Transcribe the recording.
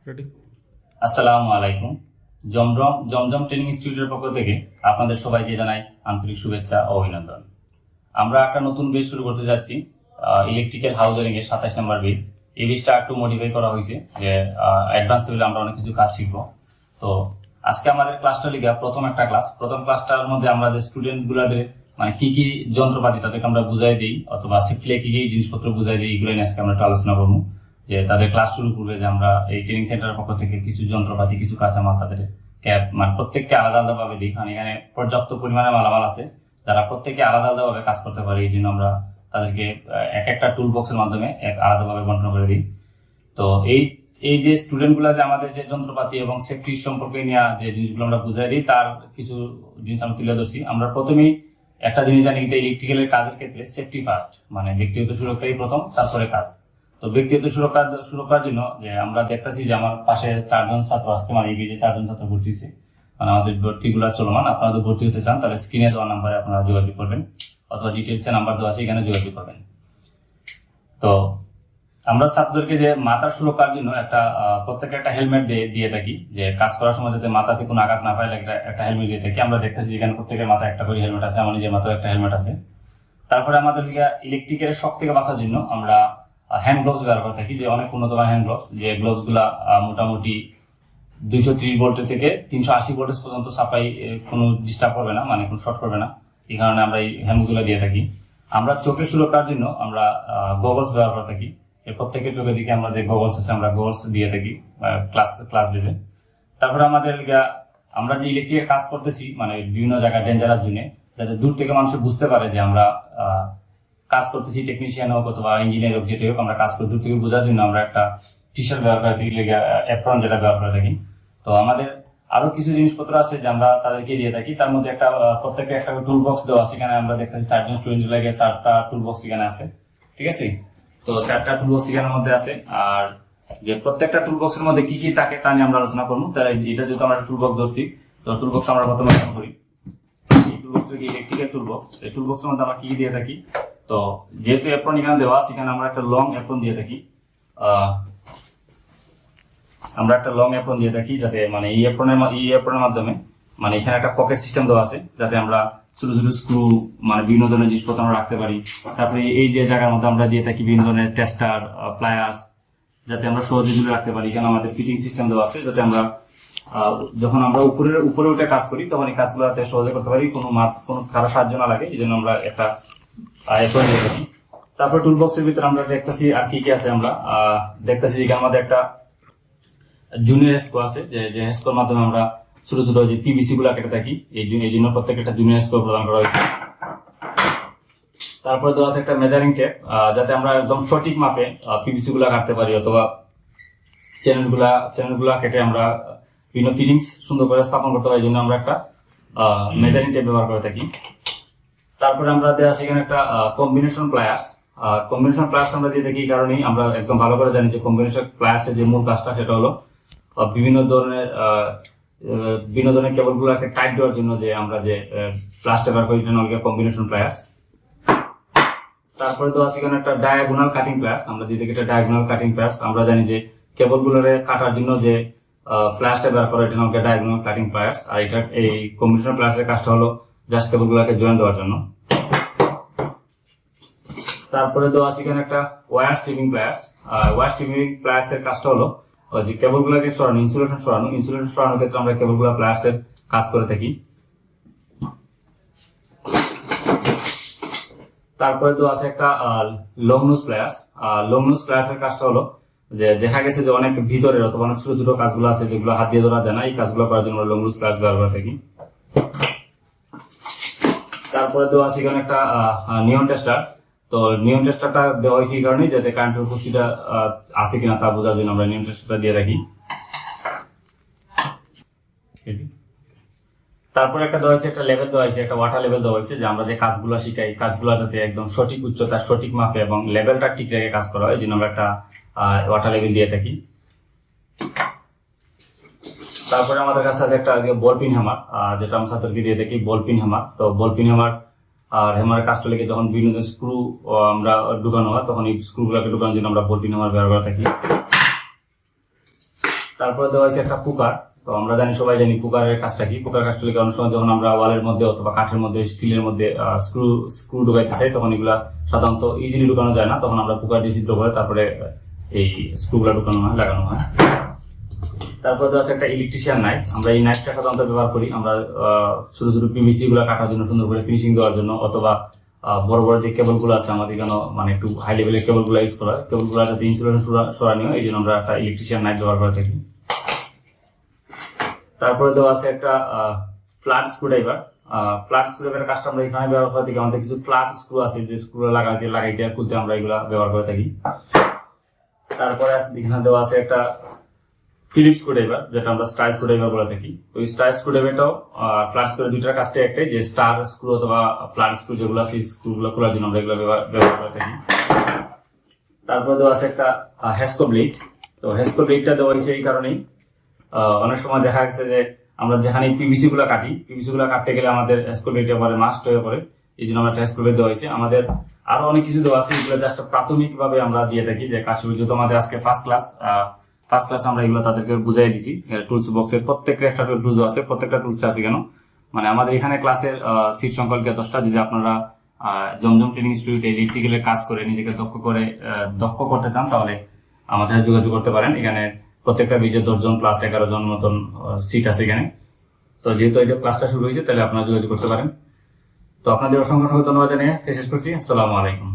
Ready. আসসালামু আলাইকুম। জমজম training ইনস্টিটিউটের পক্ষ থেকে আপনাদের সবাইকে জানাই আন্তরিক শুভেচ্ছা ও অভিনন্দন। আমরা একটা নতুন বেজ শুরু করতে যাচ্ছি, ইলেকট্রিক্যাল হাউস ওয়্যারিং এর 27 নম্বর বেজ। এই বেজটা একটু মডিফাই করা হয়েছে যে অ্যাডভান্স লেভেলে আমরা অনেক কিছু কাজ শিখবো। তো আজকে আমাদের ক্লাসটা লিখা প্রথম ক্লাসটার মধ্যে আমরা যে স্টুডেন্ট গুলাদের মানে কি কি যন্ত্রপাতি তাদেরকে আমরা বুঝাই দিই অথবা শিখলে কি কি জিনিসপত্র বুঝাই দিই, এগুলো নিয়ে আজকে আমরা একটু আলোচনা করবো। যে তাদের ক্লাস শুরু করবে যে আমরা এই ট্রেনিং সেন্টারের পক্ষ থেকে কিছু যন্ত্রপাতি কিছু কাঁচামাল তাদের ক্যাব মানে প্রত্যেককে আলাদা আলাদা ভাবে দিই, কারণ এখানে পর্যাপ্ত পরিমাণে মালামাল আছে যারা প্রত্যেকে আলাদা আলাদা ভাবে কাজ করতে পারে। এই জন্য আমরা তাদেরকে এক একটা টুল বক্সের মাধ্যমে আলাদাভাবে বন্টন করে দিই। তো এই যে স্টুডেন্ট গুলা যে আমাদের যে যন্ত্রপাতি এবং সেফটি সম্পর্কে নিয়ে যে জিনিসগুলো আমরা বুঝাই দিই, তার কিছু জিনিস আমরা তুলে ধরছি। আমরা প্রথমেই একটা জিনিস জানি যে ইলেকট্রিক্যালের কাজের ক্ষেত্রে সেফটি ফার্স্ট, মানে ব্যক্তিগত সুরক্ষাই প্রথম, তারপরে কাজ। তো ব্যক্তিগত সুরক্ষার জন্য যে আমরা দেখতেছি যে আমার পাশে 4 জন ছাত্র আসছে, মানে এই যে 4 জন ছাত্র ভর্তি হয়েছে, মানে আমাদের ভর্তি গুলা চলমান। আপনারা যদি ভর্তি হতে চান তাহলে স্ক্রিনে দেওয়া নাম্বারে আপনারা যোগাযোগ করবেন অথবা ডিটেলসে নাম্বার দেওয়া আছে, এখানে যোগাযোগ করবেন। তো আমরা ছাত্রদেরকে যে মাথার সুরক্ষার জন্য প্রত্যেকে একটা হেলমেট দিয়ে থাকি, যে কাজ করার সময় যাতে মাথাতে কোনো আঘাত না পায় একটা হেলমেট দিয়ে থাকি। আমরা দেখতেছি এখানে প্রত্যেকের মাথায় একটা করে হেলমেট আছে, আমার নিজের মাথায় একটা হেলমেট আছে। তারপরে আমাদের ইলেকট্রিকের শক থেকে বাঁচার জন্য আমরা হ্যান্ড গ্লোভস ব্যবহার করে থাকি, যে অনেক উন্নত মানের হ্যান্ড গ্লোভস, যে গ্লোভস গুলা মোটামুটি 230 ভোল্টের থেকে 380 ভোল্টেজ পর্যন্ত সাপ্লাই কোনো ডিস্টার্ব করবে না, মানে কোনো শর্ট করবে না। এই কারণে আমরা এই হ্যান্ড গুলা দিয়ে থাকি। আমরা চোখের সুরক্ষার জন্য আমরা গগলস ব্যবহার করে থাকি। প্রত্যেকের চোখের দিকে আমরা যে গগলস আছে আমরা গগলস দিয়ে থাকি ক্লাস বেজে। তারপরে আমরা যে ইলেকট্রিকের কাজ করতেছি মানে বিভিন্ন জায়গায় ডেঞ্জারাস জোনে, যাতে দূর থেকে মানুষ বুঝতে পারে যে আমরা কাজ করতেছি, টেকনিশিয়ান হোক অথবা ইঞ্জিনিয়ার হোক, যেটা হোক আমরা কাজ করি, দূর থেকে বোঝার জন্য আমরা একটা টি শার্ট ব্যবহার করে থাকি, অ্যাপ্রন যেটা ব্যবহার করে থাকি। তো আমাদের আরো কিছু জিনিসপত্র আছে যে আমরা তাদেরকে দিয়ে থাকি। তার মধ্যে প্রত্যেকটা একটা টুল বক্স দেওয়া আছে, এখানে আমরা দেখতেছি 4 জন স্টুডেন্ট লাগে 4টা টুল বক্স এখানে আছে, ঠিক আছে। তো 4টা টুল বক্স এখানের মধ্যে আছে। আর যে প্রত্যেকটা টুল বক্সের মধ্যে কি কি থাকে তা নিয়ে আমরা আলোচনা করবো। তাই এটা যেহেতু আমরা টুল বক্স ধরছি, তো টুল বক্স আমরা প্রথমে আলোচনা করি। এই tool box electrical tool box, এই টুল বক্সের মধ্যে আমরা কি দিয়ে থাকি। তো যেহেতু অ্যাপ্রন এখানে দেওয়া, সেখানে আমরা একটা লং অ্যাপ্রন দিয়ে থাকি। যাতে মানে এই অ্যাপ্রনের মাধ্যমে মানে এখানে একটা পকেট সিস্টেম দেওয়া আছে, যাতে আমরা ছোট ছোট স্ক্রু মানে বিভিন্ন ধরনের জিনিসপত্র আমরা রাখতে পারি। তারপরে এই যে জায়গার মধ্যে আমরা দিয়ে থাকি বিভিন্ন ধরনের টেস্টার, প্লায়ার্স, যাতে আমরা সহজে ঝুলে রাখতে পারি। এখানে আমাদের ফিটিং সিস্টেম দেওয়া আছে, যাতে আমরা যখন আমরা উপরে উঠে কাজ করি তখন এই কাজগুলো যাতে সহজে করতে পারি, কোনো কারো সাহায্য না লাগে, এই জন্য আমরা একটা অ্যাপ্রন দিয়ে থাকি। তারপরে টুল বক্সের ভিতরে আমরা দেখতেছি আর কি কি আছে। আমরা দেখতেছি এখানে আমাদের একটা জুনিয়র হেস্কো আছে, যে হেস্কোর মাধ্যমে আমরা ছোট ছোট যে পিভিসি গুলা কেটে থাকি, এই জন্য প্রত্যেকে একটা জুনিয়র হেস্কো প্রদান করা হয়েছে। তারপরে দেওয়া আছে একটা মেজারিং টেপ, যাতে আমরা একদম সঠিক মাপে পিভিসি গুলা কাটতে পারি অথবা চ্যানেল গুলা কেটে আমরা বিভিন্ন ফিটিংস সুন্দর করে স্থাপন করতে পারি, এই জন্য আমরা একটা মেজারিং টেপ ব্যবহার করে থাকি। তারপরে আমরা দেওয়া আছে এখানে একটা কম্বিনেশন প্লায়ার্স আমরা দিয়ে থাকি, এই কারণেই আমরা একদম ভালো করে জানি যে কম্বিনেশন প্লায়ার্সের যে মূল কাজটা সেটা হলো বিভিন্ন ধরনের কেবল গুলোকে টাইট দেওয়ার জন্য যে আমরা যে প্লাসটা ব্যবহার করি, জন্য কম্বিনেশন প্লায়ার্স। তারপরে তো আছে এখানে একটা ডায়াগোনাল কাটিং প্লায়ার্স, আমরা দিয়ে থাকি একটা ডায়াগোনাল কাটিং প্লায়ার্স। আমরা জানি যে কেবল গুলোরে কাটার জন্য যে প্লাসটা ব্যবহার করা, এটা আমাকে ডায়াগোনাল কাটিং প্লায়ার্স। আর এটা এই কম্বিনেশন প্লায়ার্সের কাজটা হলো জাস্ট কেবল গুলোকে জয়েন দেওয়ার জন্য। তারপরে দেওয়া আছে এখানে একটা ওয়্যার স্ট্রিপিং প্লায়ার্স এর কাজটা হলো যে কেবল গুলাকে সরানো, ইনসুলেশন সরানোর ক্ষেত্রে আমরা কেবল গুলা প্লায়ার্স এর কাজ করে থাকি। তারপরে দেওয়া আছে একটা লং নোজ প্লায়ার্স এর কাজটা হলো যে দেখা গেছে যে অনেক ভিতরের অথবা অনেক ছোট ছোট কাজগুলো আছে যেগুলো হাত দিয়ে ধরা যায় না, এই কাজগুলো করার জন্য আমরা লং নোজ প্লায়ার্স ব্যবহার করে থাকি। তারপরে দেওয়া আছে এখানে একটা নিয়ন টেস্টার। তো নিয়ন টেস্টারটা দেওয়া হয়েছে এই কারণে যাতে কারেন্টের উপস্থিতিটা আছে কিনা তা বোঝার জন্য আমরা নিয়ন টেস্টারটা দিয়ে থাকি। তারপরে একটা দেওয়া হয়েছে একটা লেভেল দেওয়া হয়েছে, একটা ওয়াটার লেভেল দেওয়া হয়েছে, যে আমরা যে কাজগুলো শিখাই কাজগুলো যাতে একদম সঠিক উচ্চতা, সঠিক মাপে এবং লেভেলটা ঠিক রেখে কাজ করা হয়, এই জন্য আমরা একটা ওয়াটার লেভেল দিয়ে থাকি। তারপরে আমাদের কাছে আছে একটা বল পিন হ্যামার, যেটা আমরা ছাত্রকে দিয়ে থাকি বল পিন হ্যামার। তো বল পিন হ্যামার আর হ্যামারের কাজটা লেগে যখন বিভিন্ন স্ক্রু আমরা ঢুকানো হয়, তখন এই স্ক্রু গুলাকে ঢুকানোর জন্য আমরা বল পিন হ্যামার ব্যবহার করে থাকি। তারপরে দেওয়া হয়েছে একটা কুকার। তো আমরা সবাই জানি কুকারের কাজটা কি। কুকার কাজটা লিখে অনেক সময় যখন আমরা ওয়ালের মধ্যে অথবা কাঠের মধ্যে, স্টিলের মধ্যে স্ক্রু ঢুকাইতে চাই, তখন এগুলা সাধারণত ইজিলি ঢুকানো যায় না, তখন আমরা কুকার দিয়ে ছিদ্র করে তারপরে এই স্ক্রুগুলো ঢুকানো হয়, লাগানো হয়। তারপরে দেওয়া আছে একটা ইলেকট্রিশিয়ান নাইফ। আমরা এই নাইফটা সাধারণত ব্যবহার করি আমরা ছোট ছোট পিভিসি গুলো কাটার জন্য, সুন্দর করে ফিনিশিং দেওয়ার জন্য, অথবা বড় বড় যে কেবল গুলো আছে আমাদের কেন একটু হাই লেভেলের কেবল গুলো ইউজ করা হয়, কেবল গুলো যাতে ইনসুলেশন সরানীয়, এই জন্য আমরা একটা ইলেকট্রিশিয়ান নাইফ ব্যবহার করে থাকি। তারপরে দেওয়া আছে একটা ফ্ল্যাট স্ক্রুড্রাইভার। ফ্ল্যাট স্ক্রুড্রাইভারের কাজটা আমরা এখানে ব্যবহার করে থাকি। আমাদের কিছু ফ্ল্যাট স্ক্রু আছে যে স্ক্রু লাগাইতে খুলতে আমরা এগুলা ব্যবহার করে থাকি। তারপরে এখানে দেওয়া আছে একটা ফিলিপস স্ক্রুড্রাইভার, যেটা আমরা স্টার স্ক্রুড্রাইভার বলে থাকি। তো এই স্টার স্ক্রুড্রাইভারটাও ফ্ল্যাট স্ক্রু দুইটার কাজটা একটাই, যে স্টার স্ক্রু অথবা ফ্ল্যাট স্ক্রু যেগুলো আছে স্ক্রুগুলো খোলার জন্য আমরা এগুলো ব্যবহার করে থাকি। তারপরে দেওয়া আছে একটা হেস্কো ব্লেড। তো হেস্কো ব্লেডটা দেওয়া হয়েছে এই কারণেই, অনেক সময় দেখা গেছে যে আমরা যেখানে পিভিসি গুলো কাটতে গেলে আমাদের হেস্কো ব্লেড এবারে মাস্ট হয়ে পড়ে, এই জন্য আমরা হেস্কো ব্লেড দেওয়া হয়েছে। আমাদের আরো অনেক কিছু দেওয়া আছে, এগুলো জাস্ট প্রাথমিক ভাবে আমরা দিয়ে থাকি, যে কাজ শুরু যেহেতু আমাদের আজকে ফার্স্ট ক্লাস আমরা এগুলো তাদেরকে বুঝাই দিছি। টুলস বক্সের প্রত্যেকটা একটা টুলস আছে, প্রত্যেকটা টুলস আছে কেন, মানে আমাদের এখানে ক্লাসের সিট সংখ্যা 10টা। যদি আপনারা জমজম ট্রেনিং ইনস্টিটিউট ইলেকট্রিক্যালের কাজ করে নিজেকে দক্ষ করতে চান, তাহলে আমাদের সাথে যোগাযোগ করতে পারেন। এখানে প্রত্যেকটা বেজে 10 জন প্লাস 11 জন মতন সিট আছে এখানে। তো যেহেতু এই ক্লাসটা শুরু হয়েছে, তাহলে আপনারা যোগাযোগ করতে পারেন। তো আপনাদের অসংখ্য ধন্যবাদ জানিয়ে শেষ করছি। আসসালামু আলাইকুম।